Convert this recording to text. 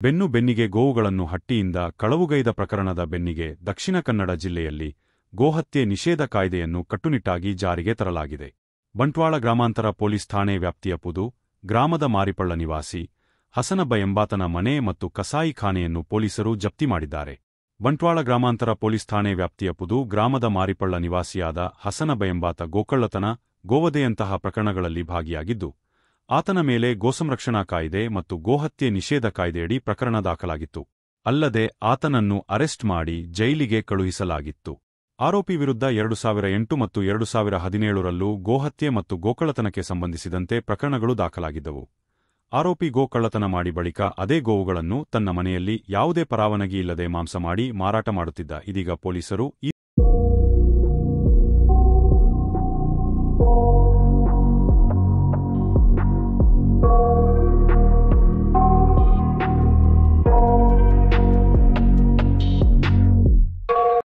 ಬೆನ್ನಿಗೆ ಗೋವುಗಳನ್ನು ಹಟ್ಟಿಯಿಂದ ಕಳವುಗೈದ ಪ್ರಕರಣದ ಬೆನ್ನಿಗೆ ದಕ್ಷಿಣ ಕನ್ನಡ ಜಿಲ್ಲೆಯಲ್ಲಿ ಗೋಹತ್ಯೆ ನಿಷೇಧ ಕಾಯ್ದೆಯನ್ನು ಕಟ್ಟುನಿಟ್ಟಾಗಿ ಜಾರಿಗೆ ತರಲಾಗಿದೆ. ಬಂಟ್ವಾಳ ಗ್ರಾಮಾಂತರ ಪೊಲೀಸ್ ಠಾಣೆ ವ್ಯಾಪ್ತಿಯ ಪುದು ಗ್ರಾಮದ ಮಾರಿಪಳ್ಳ ನಿವಾಸಿ ಹಸನಬ್ಬ ಎಂಬಾತನ ಮನೆ ಮತ್ತು ಕಸಾಯಿಖಾನೆಯನ್ನು ಪೊಲೀಸರು ಜಪ್ತಿ ಮಾಡಿದ್ದಾರೆ. ಬಂಟ್ವಾಳ ಗ್ರಾಮಾಂತರ ಪೊಲೀಸ್ ಠಾಣೆ ವ್ಯಾಪ್ತಿಯ ಪುದು ಗ್ರಾಮದ ಮಾರಿಪಳ್ಳ ನಿವಾಸಿಯಾದ ಹಸನಬ್ಬ ಎಂಬಾತ ಗೋಕಳ್ಳತನ, ಗೋವಧೆಯಂತಹ ಪ್ರಕರಣಗಳಲ್ಲಿ ಭಾಗಿಯಾಗಿದ್ದು, ಆತನ ಮೇಲೆ ಗೋಸಂರಕ್ಷಣಾ ಕಾಯ್ದೆ ಮತ್ತು ಗೋಹತ್ಯೆ ನಿಷೇಧ ಕಾಯ್ದೆಯಡಿ ಪ್ರಕರಣ ದಾಖಲಾಗಿತ್ತು. ಅಲ್ಲದೆ ಆತನನ್ನು ಅರೆಸ್ಟ್ ಮಾಡಿ ಜೈಲಿಗೆ ಕಳುಹಿಸಲಾಗಿತ್ತು. ಆರೋಪಿ ವಿರುದ್ಧ 2008 ಮತ್ತು 2017ರಲ್ಲೂ ಗೋಹತ್ಯೆ ಮತ್ತು ಗೋಕಳ್ಳತನಕ್ಕೆ ಸಂಬಂಧಿಸಿದಂತೆ ಪ್ರಕರಣಗಳು ದಾಖಲಾಗಿದ್ದವು. ಆರೋಪಿ ಗೋಕಳ್ಳತನ ಮಾಡಿ ಬಳಿಕ ಅದೇ ಗೋವುಗಳನ್ನು ತನ್ನ ಮನೆಯಲ್ಲಿ ಯಾವುದೇ ಪರವಾನಗಿ ಇಲ್ಲದೆ ಮಾಂಸ ಮಾಡಿ ಮಾರಾಟ ಮಾಡುತ್ತಿದ್ದ. ಇದೀಗ ಪೊಲೀಸರು